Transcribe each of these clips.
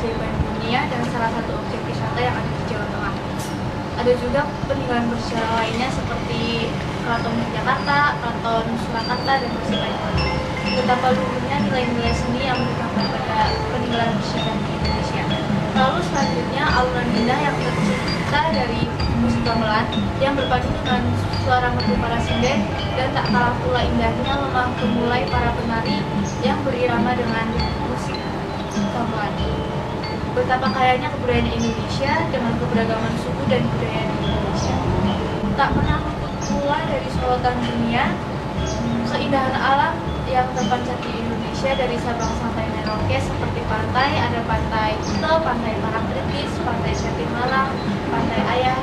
keajaiban dunia dan salah satu objek wisata yang ada di Jawa Tengah. Ada juga peninggalan bersejarah lainnya seperti Keraton Yogyakarta, Keraton Surakarta, dan masih banyak lagi. Betapa luhurnya nilai-nilai seni yang berdampak pada peninggalan bersejarah di Indonesia. Lalu selanjutnya alunan indah yang tercipta dari musik gamelan yang berpadu dengan suara merdu para sinden dan tak kalah pula indahnya lemah gemulai para penari yang berirama dengan musik gamelan. Betapa kayanya kebudayaan Indonesia dengan keberagaman suku dan budaya di Indonesia. Tak pernah luput pula dari sorotan dunia keindahan alam yang terpancar di Indonesia dari Sabang sampai Merauke seperti pantai, ada pantai Kute, pantai Parangtritis, pantai Jatimala, pantai Ayah,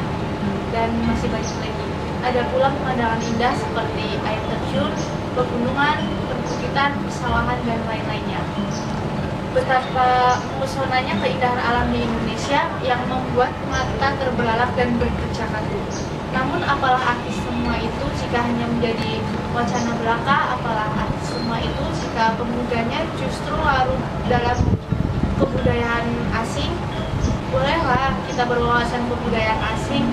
dan masih banyak lagi. Ada pula pemandangan indah seperti air terjun, pegunungan, perbukitan, pesawahan, dan lain-lainnya. Betapa mempesonanya keindahan alam di Indonesia yang membuat mata terbelalak dan berdecak jantung. Namun apalah arti semua itu jika hanya menjadi wacana belaka, apalah arti semua itu jika pemudanya justru larut dalam kebudayaan asing. Bolehlah kita berwawasan kebudayaan asing,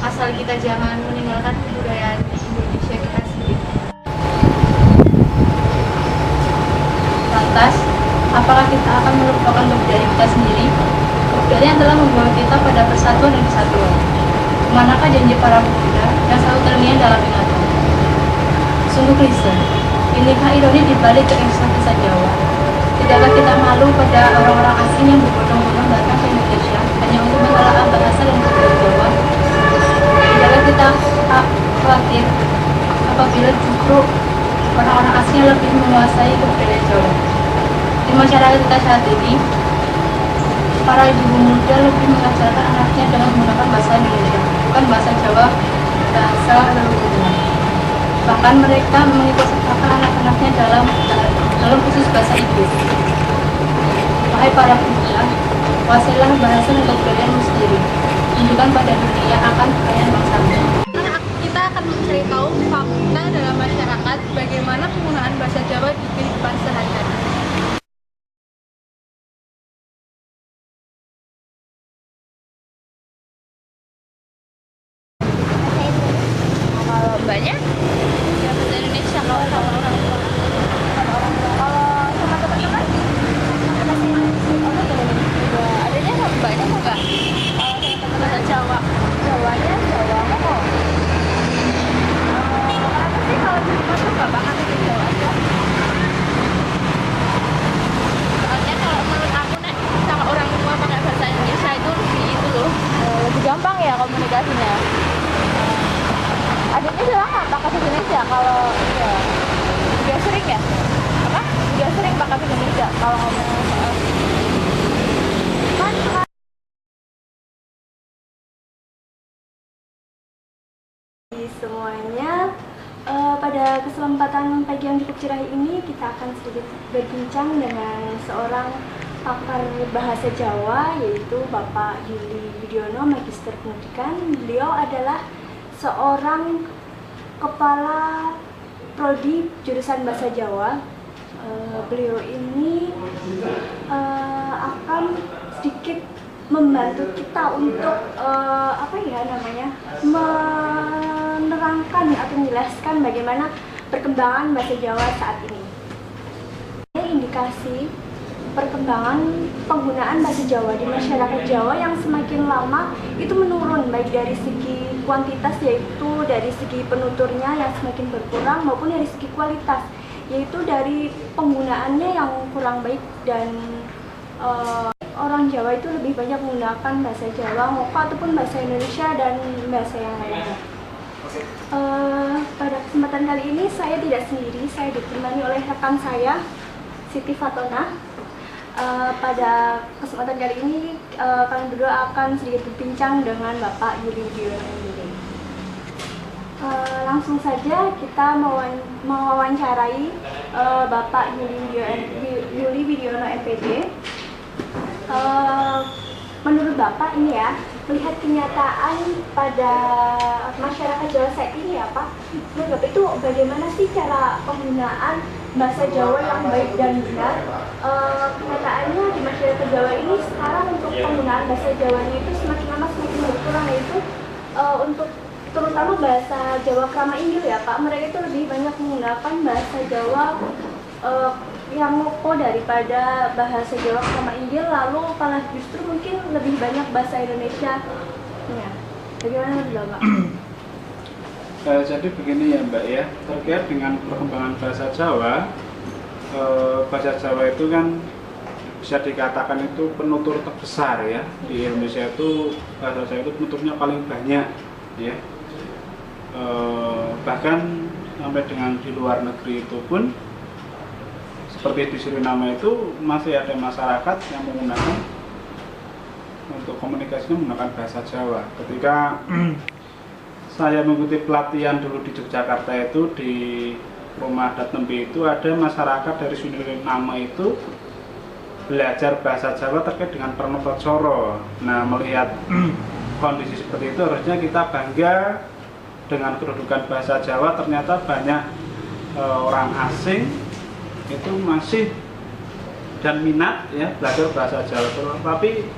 asal kita jangan meninggalkan kebudayaan Indonesia kita sendiri. Lantas, apakah kita akan melupakan kebudayaan kita sendiri? Kebudayaan telah membawa kita pada persatuan dan kesatuan. Manakah janji para pemuda yang selalu terngiang dalam ingatan? Sungguh klise, inikah ironi dibalik kisah Jawa? Tidakkah kita malu pada orang-orang asing yang berbondong-bondong datang ke Indonesia hanya untuk menelaah bahasa dan budaya Jawa? Tidakkah kita khawatir apabila justru orang-orang asing yang lebih menguasai kebudayaan Jawa? Di masyarakat kita saat ini, para ibu muda lebih mengajarkan anaknya dengan menggunakan bahasa Indonesia, bukan bahasa Jawa, bahasa leluhurnya. Bahkan mereka mengikutsertakan anak-anaknya dalam khusus bahasa Inggris. Wahai para pemuda, kuasailah bahasa dan kebudayaanmu sendiri. Tunjukkan pada dunia akan kekayaan bangsamu. Kita akan mencari tahu fakta dalam masyarakat bagaimana penggunaan bahasa Jawa di kehidupan sehari-hari. Banyak ya bahasa Indonesia kalau sama orang tua. Kalau sama teman-teman adanya banyak kok enggak? Bahasa Jawa, Jawanya Jawa kok. Kenapa sih kalau di rumah tuh nggak bakal pakai Jawa aja? Soalnya kalau menurut aku nek sama orang tua pakai bahasa Indonesia itu lebih gampang ya komunikasinya. Adiknya bilang nggak pakai bahasa Indonesia kalau ya dia sering ya apa dia sering pakai bahasa Indonesia kalau ngomong kan semuanya. Pada kesempatan pagi yang cukup cerah ini kita akan sedikit berbincang dengan seorang pakar bahasa Jawa, yaitu Bapak Yuli Widiono, Magister Pendidikan. Beliau adalah seorang kepala prodi jurusan bahasa Jawa. Beliau ini akan sedikit membantu kita untuk menerangkan atau menjelaskan bagaimana perkembangan bahasa Jawa saat ini. Indikasi perkembangan penggunaan bahasa Jawa di masyarakat Jawa yang semakin lama itu menurun, baik dari segi kuantitas, yaitu dari segi penuturnya yang semakin berkurang, maupun dari segi kualitas, yaitu dari penggunaannya yang kurang baik, dan orang Jawa itu lebih banyak menggunakan bahasa Jawa, Ngoko, ataupun bahasa Indonesia dan bahasa yang lainnya. Pada kesempatan kali ini saya tidak sendiri, saya ditemani oleh rekan saya, Siti Fatona. Pada kesempatan kali ini kalian berdua akan sedikit berbincang dengan Bapak Yuli Widiono ini. Langsung saja kita mewawancarai Bapak Yuli Widiono MPD. Menurut Bapak ini ya, melihat kenyataan pada masyarakat Jawa saat ini ya Pak, menurut Bapak itu bagaimana sih cara penggunaan bahasa Jawa yang baik dan benar. Kenyataannya di masyarakat Jawa ini sekarang untuk penggunaan bahasa Jawanya itu semakin lama semakin berkurang, yaitu untuk terutama bahasa Jawa Krama Inggil ya Pak, mereka itu lebih banyak menggunakan bahasa Jawa yang loko daripada bahasa Jawa Krama Inggil, lalu malah justru mungkin lebih banyak bahasa Indonesia. Ya, bagaimana menurut Bapak? Jadi begini ya Mbak ya, terkait dengan perkembangan bahasa Jawa, bahasa Jawa itu kan bisa dikatakan itu penutur terbesar ya di Indonesia. Itu bahasa Jawa itu penuturnya paling banyak ya, bahkan sampai dengan di luar negeri itu pun seperti di Suriname itu masih ada masyarakat yang menggunakan untuk komunikasinya menggunakan bahasa Jawa. Ketika saya mengikuti pelatihan dulu di Yogyakarta itu di Rumah Adat Nembe itu ada masyarakat dari Suriname itu belajar bahasa Jawa terkait dengan Pranata. Nah, melihat kondisi seperti itu harusnya kita bangga dengan kedudukan bahasa Jawa. Ternyata banyak orang asing itu masih dan minat ya belajar bahasa Jawa. Tapi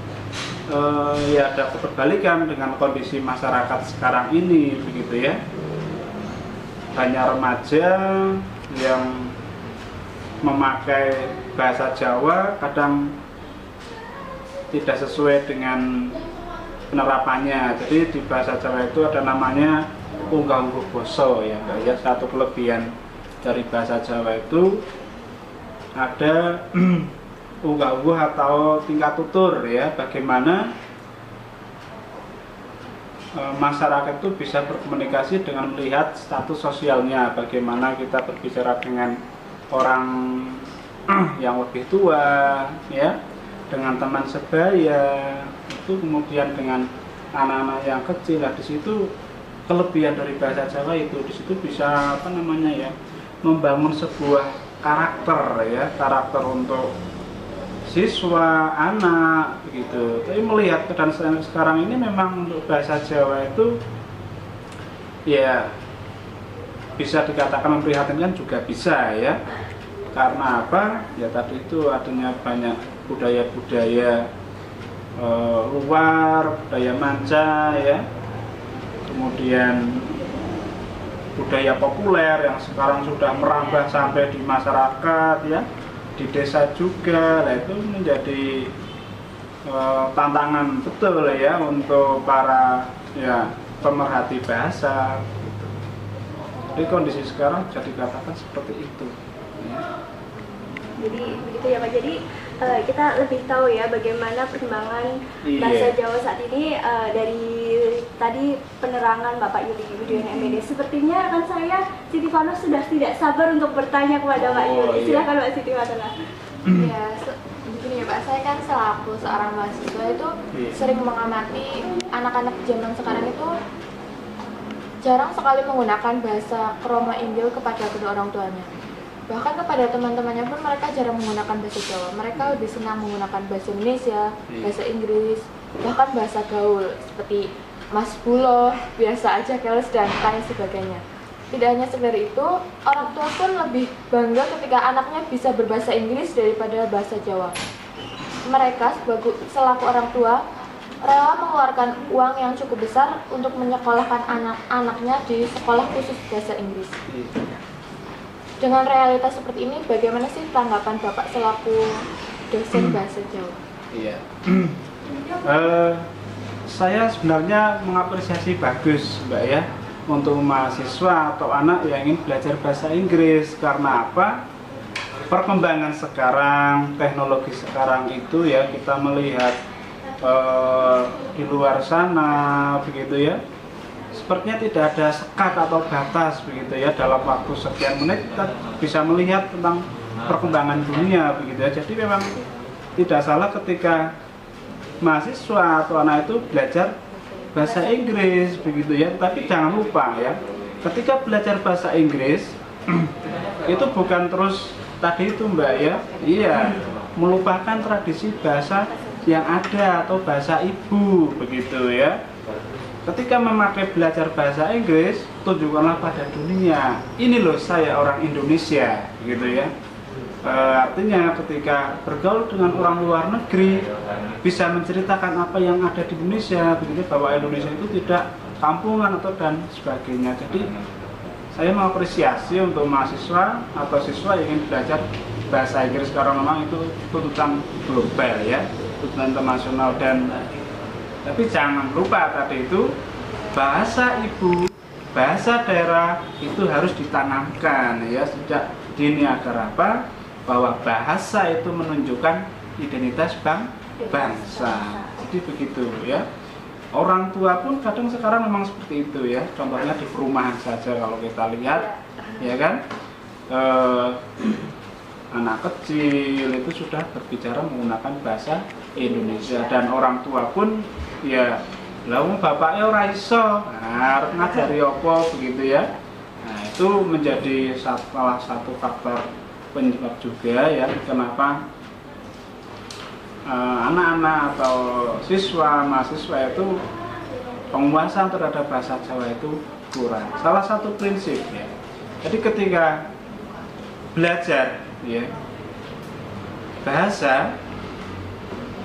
ya ada keterbalikan dengan kondisi masyarakat sekarang ini begitu ya. Banyak remaja yang memakai bahasa Jawa kadang tidak sesuai dengan penerapannya. Jadi di bahasa Jawa itu ada namanya unggah-ungguh basa ya. Ya, satu kelebihan dari bahasa Jawa itu ada unggah-ungguh atau tingkat tutur ya, bagaimana masyarakat itu bisa berkomunikasi dengan melihat status sosialnya, bagaimana kita berbicara dengan orang yang lebih tua ya, dengan teman sebaya itu, kemudian dengan anak-anak yang kecil. Nah, di situ kelebihan dari bahasa Jawa itu, di situ bisa apa namanya ya, membangun sebuah karakter ya, karakter untuk siswa, anak begitu. Tapi melihat keadaan sekarang ini memang untuk bahasa Jawa itu ya bisa dikatakan memprihatinkan juga bisa ya. Karena apa? Ya tadi itu adanya banyak budaya-budaya luar, budaya manca ya. Kemudian budaya populer yang sekarang sudah merambah sampai di masyarakat ya, di desa juga. Nah, itu menjadi tantangan betul ya untuk para ya pemerhati bahasa gitu. Jadi kondisi sekarang bisa dikatakan seperti itu ya. Jadi begitu ya Pak. Jadi kita lebih tahu ya bagaimana perkembangan bahasa Jawa saat ini dari tadi penerangan Bapak Yuli Widiana MD. Sepertinya kan saya Siti Fano sudah tidak sabar untuk bertanya kepada Pak Yuli. Silakan Pak Siti Fano. Ya, begini ya Pak, saya kan selaku seorang mahasiswa itu sering mengamati anak-anak zaman sekarang itu jarang sekali menggunakan bahasa Krama Inggil kepada kedua orang tuanya. Bahkan kepada teman-temannya pun mereka jarang menggunakan bahasa Jawa. Mereka lebih senang menggunakan bahasa Indonesia, bahasa Inggris, bahkan bahasa gaul seperti Mas Bulo, biasa aja, keles, dan lain sebagainya. Tidak hanya sekedar itu, orang tua pun lebih bangga ketika anaknya bisa berbahasa Inggris daripada bahasa Jawa. Mereka selaku orang tua rela mengeluarkan uang yang cukup besar untuk menyekolahkan anak-anaknya di sekolah khusus bahasa Inggris. Dengan realitas seperti ini, bagaimana sih tanggapan Bapak selaku dosen bahasa Jawa? Iya. Saya sebenarnya mengapresiasi bagus Mbak ya untuk mahasiswa atau anak yang ingin belajar bahasa Inggris. Karena apa? Perkembangan sekarang, teknologi sekarang itu ya, kita melihat di luar sana begitu ya, sepertinya tidak ada sekat atau batas begitu ya, dalam waktu sekian menit kita bisa melihat tentang perkembangan dunia begitu ya. Jadi memang tidak salah ketika mahasiswa atau anak itu belajar bahasa Inggris begitu ya. Tapi jangan lupa ya, ketika belajar bahasa Inggris itu bukan terus tadi itu Mbak ya, iya, melupakan tradisi bahasa yang ada atau bahasa ibu begitu ya. ketika memakai belajar bahasa Inggris, tunjukkanlah pada dunia, ini loh saya orang Indonesia, gitu ya. Artinya ketika bergaul dengan orang luar negeri, bisa menceritakan apa yang ada di Indonesia, begitu, bahwa Indonesia itu tidak kampungan atau dan sebagainya. Jadi saya mengapresiasi untuk mahasiswa atau siswa yang ingin belajar bahasa Inggris, karena memang itu tuntutan global ya, tuntutan internasional. Dan tapi jangan lupa tadi itu bahasa ibu, bahasa daerah itu harus ditanamkan ya sejak dini, agar apa? Bahwa bahasa itu menunjukkan identitas bangsa. Jadi begitu ya. Orang tua pun kadang sekarang memang seperti itu ya. Contohnya di perumahan saja kalau kita lihat, ya kan, anak kecil itu sudah berbicara menggunakan bahasa Indonesia, dan orang tua pun ya, lalu bapaknya ora iso, arep ngajari apa begitu ya. Nah itu menjadi salah satu faktor penyebab juga ya kenapa anak-anak atau siswa, mahasiswa itu penguasaan terhadap bahasa Jawa itu kurang. Salah satu prinsip ya. Jadi ketika belajar ya bahasa,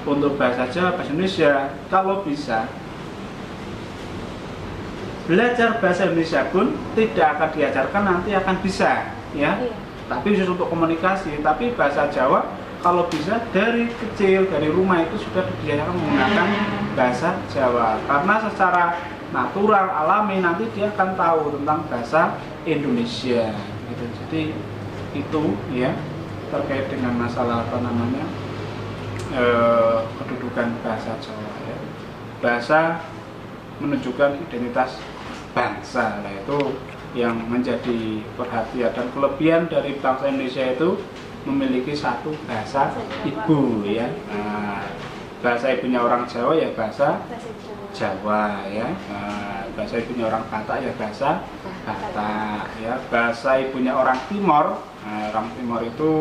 untuk bahasa Jawa, bahasa Indonesia, kalau bisa belajar bahasa Indonesia pun tidak akan diajarkan, nanti akan bisa ya. Tapi khusus untuk komunikasi. Tapi bahasa Jawa kalau bisa dari kecil, dari rumah itu sudah diajarkan menggunakan bahasa Jawa, karena secara natural, alami nanti dia akan tahu tentang bahasa Indonesia gitu. Jadi itu ya terkait dengan masalah apa namanya kedudukan bahasa Jawa ya. Bahasa menunjukkan identitas bangsa, nah itu yang menjadi perhatian. Dan kelebihan dari bangsa Indonesia itu memiliki satu bahasa ibu ya. Nah, bahasa ibunya orang Jawa ya bahasa Jawa ya. Nah, bahasa ibunya orang Batak ya bahasa Batak ya. Bahasa ibunya orang Timor, nah, orang Timor itu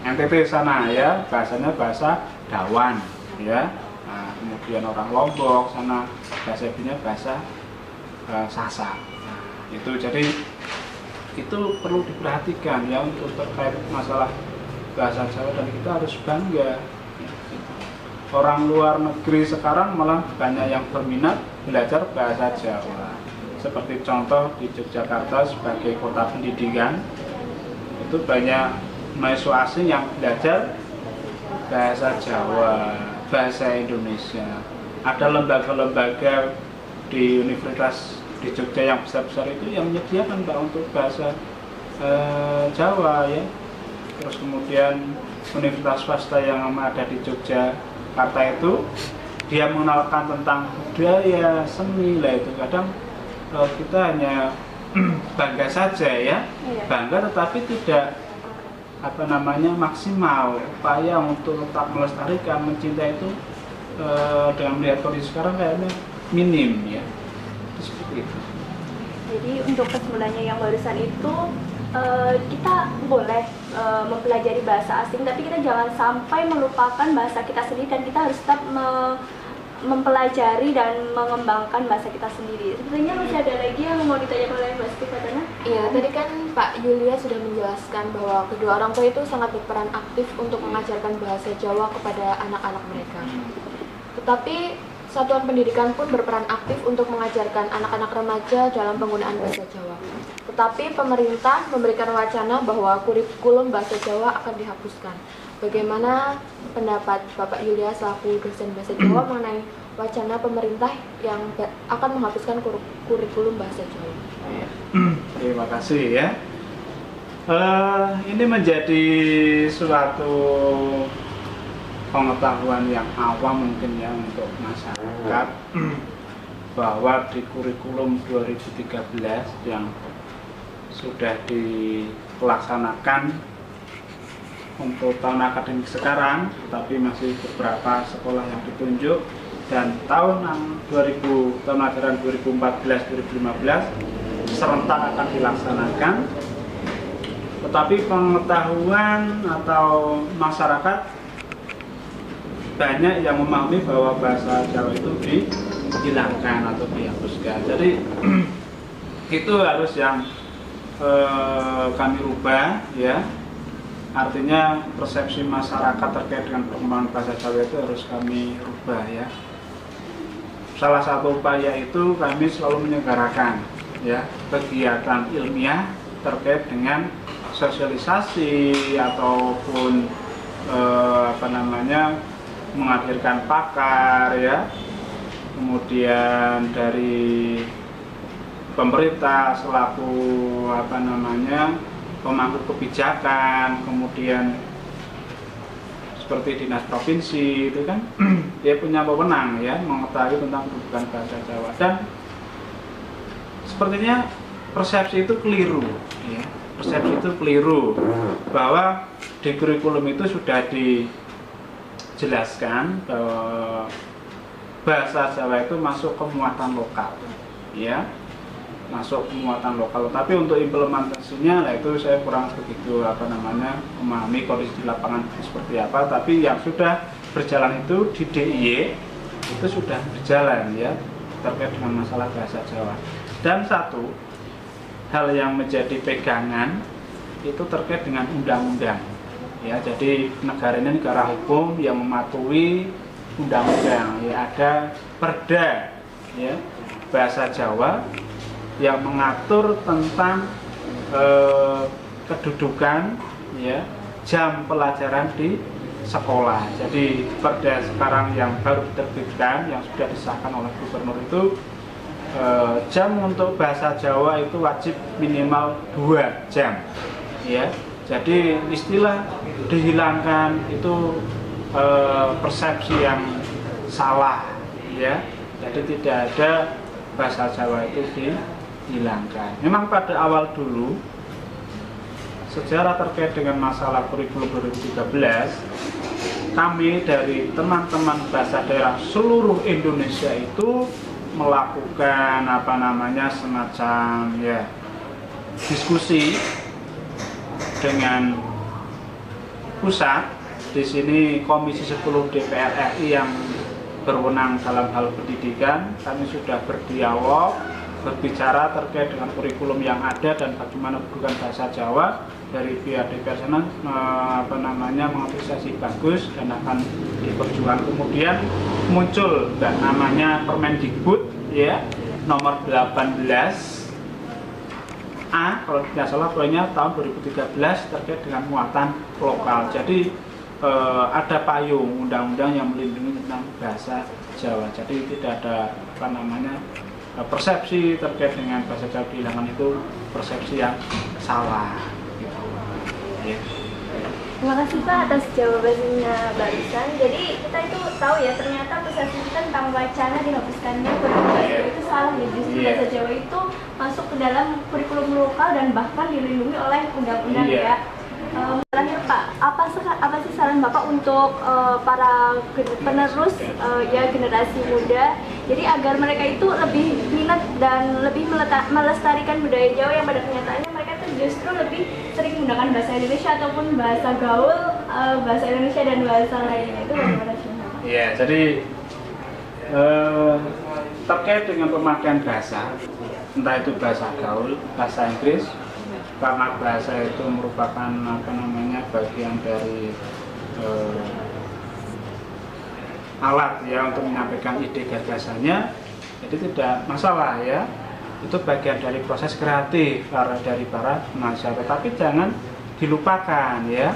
NTT sana ya, bahasanya bahasa Dawan ya. Nah, kemudian orang Lombok sana bahasa ibunya bahasa Sasak. Nah, itu jadi itu perlu diperhatikan ya untuk terkait masalah bahasa Jawa, dan kita harus bangga. Orang luar negeri sekarang malah banyak yang berminat belajar bahasa Jawa. Seperti contoh di Yogyakarta sebagai kota pendidikan, itu banyak mahasiswa asing yang belajar bahasa Jawa, bahasa Indonesia. Ada lembaga-lembaga di universitas di Jogja yang besar-besar itu yang menyediakan Pak untuk bahasa Jawa ya. Terus kemudian universitas swasta yang ada di Yogyakarta itu dia mengenalkan tentang budaya, seni lah. Itu kadang kita hanya bangga saja ya, bangga tetapi tidak apa namanya maksimal upaya untuk tetap melestarikan, mencintai itu dengan melihat kondisi sekarang kayaknya minim ya. Seperti itu. Jadi untuk kesimpulannya yang barusan itu kita boleh mempelajari bahasa asing, tapi kita jangan sampai melupakan bahasa kita sendiri, dan kita harus tetap mempelajari dan mengembangkan bahasa kita sendiri. Sebenarnya masih ada lagi yang mau ditanyakan oleh Mbak Stephana? Iya, tadi kan Pak Yulia sudah menjelaskan bahwa kedua orang tua itu sangat berperan aktif untuk mengajarkan bahasa Jawa kepada anak-anak mereka. Tetapi satuan pendidikan pun berperan aktif untuk mengajarkan anak-anak remaja dalam penggunaan bahasa Jawa. Tetapi pemerintah memberikan wacana bahwa kurikulum bahasa Jawa akan dihapuskan. Bagaimana pendapat Bapak Yulia selaku dosen bahasa Jawa mengenai wacana pemerintah yang akan menghapuskan kurikulum bahasa Jawa? Terima kasih ya. Ini menjadi suatu pengetahuan yang awam mungkin ya untuk masyarakat, bahwa di kurikulum 2013 yang sudah dilaksanakan untuk tahun akademik sekarang, tapi masih beberapa sekolah yang ditunjuk, dan tahun ajaran 2014-2015 serentak akan dilaksanakan. Tetapi pengetahuan atau masyarakat banyak yang memahami bahwa bahasa Jawa itu dihilangkan atau dihapuskan. Jadi itu harus yang kami rubah ya. Artinya persepsi masyarakat terkait dengan perkembangan bahasa Jawa itu harus kami rubah ya. Salah satu upaya itu kami selalu menyelenggarakan ya kegiatan ilmiah terkait dengan sosialisasi ataupun menghadirkan pakar ya, kemudian dari pemerintah selaku pemangku kebijakan, kemudian seperti dinas provinsi itu kan dia punya wewenang ya mengetahui tentang kebutuhan bahasa Jawa, dan sepertinya persepsi itu keliru ya. Persepsi itu keliru bahwa di kurikulum itu sudah dijelaskan bahwa bahasa Jawa itu masuk ke muatan lokal ya, masuk ke muatan lokal. Tapi untuk implementasinya itu saya kurang begitu memahami kondisi di lapangan seperti apa. Tapi yang sudah berjalan itu di DIY itu sudah berjalan ya terkait dengan masalah bahasa Jawa. Dan satu hal yang menjadi pegangan itu terkait dengan undang-undang ya. Jadi negara ini negara hukum yang mematuhi undang-undang ya, ada perda ya bahasa Jawa yang mengatur tentang kedudukan ya jam pelajaran di sekolah. Jadi perda sekarang yang baru diterbitkan yang sudah disahkan oleh gubernur itu jam untuk bahasa Jawa itu wajib minimal 2 jam ya. Jadi istilah dihilangkan itu persepsi yang salah ya. Jadi tidak ada bahasa Jawa itu dihilangkan. Memang pada awal dulu sejarah terkait dengan masalah kurikulum 2013, kami dari teman-teman bahasa daerah seluruh Indonesia itu melakukan semacam ya diskusi dengan pusat. Di sini Komisi 10 DPR RI yang berwenang dalam hal pendidikan, kami sudah berdialog, berbicara terkait dengan kurikulum yang ada dan bagaimana kedudukan bahasa Jawa. Dari pihak DPR sana mengapresiasi bagus dan akan diperjuangkan. Kemudian muncul namanya Permendikbud ya nomor 18 A kalau tidak salah pokoknya tahun 2013 terkait dengan muatan lokal. Jadi ada payung undang-undang yang melindungi tentang bahasa Jawa. Jadi tidak ada persepsi terkait dengan bahasa Jawa dihilangkan itu persepsi yang salah gitu. Ya. Terima kasih Pak atas jawabannya barusan. Jadi kita itu tahu ya ternyata persepsi kita tentang wacana dihapuskannya kurikulum bahasa Jawa itu salah ya. Justru bahasa Jawa itu masuk ke dalam kurikulum lokal dan bahkan dilindungi oleh undang-undang ya. Terakhir Pak, apa sih saran Bapak untuk para penerus ya generasi muda, jadi agar mereka itu lebih minat dan lebih melestarikan budaya Jawa yang pada kenyataannya mereka itu justru lebih sering menggunakan bahasa Indonesia ataupun bahasa gaul, bahasa Indonesia dan bahasa lainnya, itu bagaimana sih Pak? Iya, jadi terkait dengan pemakaian bahasa, entah itu bahasa gaul, bahasa Inggris, karena bahasa itu merupakan bagian dari alat ya untuk menyampaikan ide gagasannya, jadi tidak masalah ya, itu bagian dari proses kreatif dari para penasihat. Tetapi jangan dilupakan ya,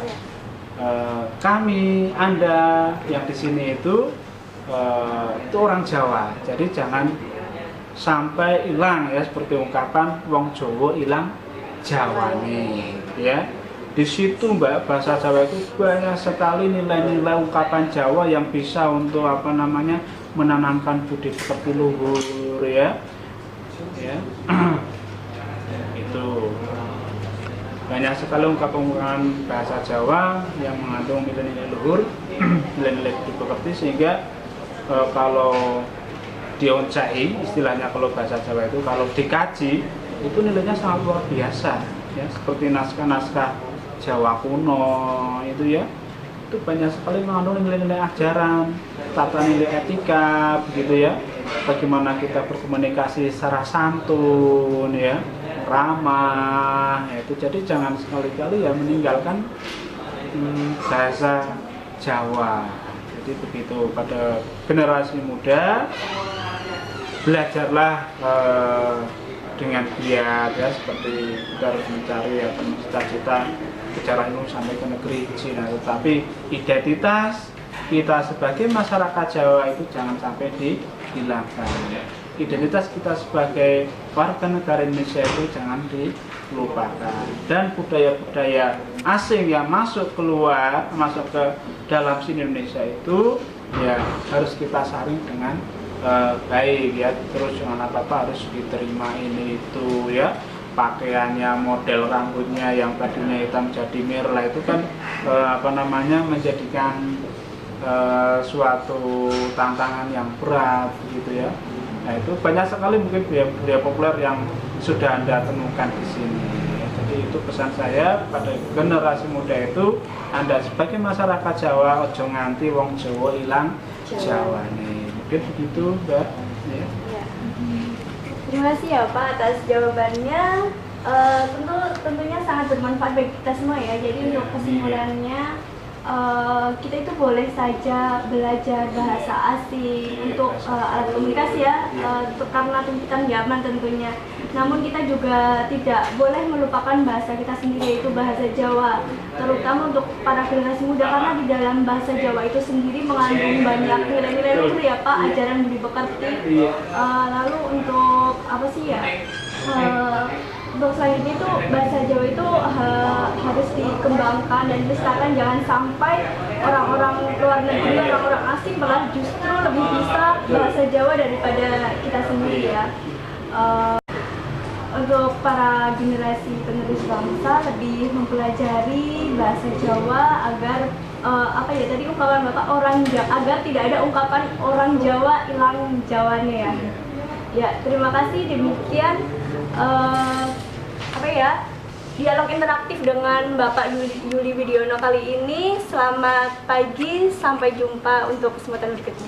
kami, Anda yang di sini itu orang Jawa, jadi jangan sampai hilang ya, seperti ungkapan wong Jawa hilang Jawane ya. Di situ Mbak, bahasa Jawa itu banyak sekali nilai-nilai ungkapan Jawa yang bisa untuk menanamkan budi pekerti luhur ya. Ya. Itu banyak sekali ungkapan bahasa Jawa yang mengandung nilai-nilai luhur, nilai-nilai budi pekerti, sehingga kalau dioncai istilahnya, kalau bahasa Jawa itu kalau dikaji itu nilainya sangat luar biasa ya, seperti naskah-naskah Jawa kuno itu ya, itu banyak sekali mengandung nilai-nilai ajaran, tata nilai etika begitu ya. bagaimana kita berkomunikasi secara santun ya, ramah ya, itu jadi jangan sekali-kali ya meninggalkan bahasa Jawa. Jadi begitu pada generasi muda, belajarlah dengan giat ya, seperti kita harus mencari atau cita-cita kejar ilmu sampai ke negeri Cina, tetapi identitas kita sebagai masyarakat Jawa itu jangan sampai dihilangkan. Identitas kita sebagai warga negara Indonesia itu jangan dilupakan, dan budaya-budaya asing yang masuk ke dalam sini Indonesia itu ya harus kita saring dengan baik ya, terus jangan apa-apa harus diterima ini itu ya. Pakaiannya, model rambutnya yang tadinya hitam jadi merah itu kan menjadikan suatu tantangan yang berat gitu ya. Nah itu banyak sekali mungkin budaya populer yang sudah Anda temukan di sini. Jadi itu pesan saya pada generasi muda itu, Anda sebagai masyarakat Jawa ojo nganti wong Jawa ilang Jawa nih. Mungkin begitu Mbak ya. Terima kasih ya Pak atas jawabannya. Tentunya sangat bermanfaat bagi kita semua ya. Jadi untuk kesimpulannya, kita itu boleh saja belajar bahasa asing untuk alat komunikasi ya, karena tuntutan zaman tentunya. Namun kita juga tidak boleh melupakan bahasa kita sendiri, yaitu bahasa Jawa, terutama untuk para generasi muda, karena di dalam bahasa Jawa itu sendiri mengandung banyak nilai-nilai luhur ya Pak, ajaran budi pekerti. Lalu untuk apa sih ya? Untuk selanjutnya itu bahasa Jawa itu harus dikembangkan dan dilestarikan, jangan sampai orang-orang luar negeri, orang-orang asing malah justru lebih bisa bahasa Jawa daripada kita sendiri ya. Untuk para generasi penerus bangsa lebih mempelajari bahasa Jawa agar tadi ungkapan Bapak agar tidak ada ungkapan orang Jawa hilang Jawanya ya. Ya, terima kasih, demikian dialog interaktif dengan Bapak Yuli Widiono kali ini. Selamat pagi, sampai jumpa untuk kesempatan berikutnya.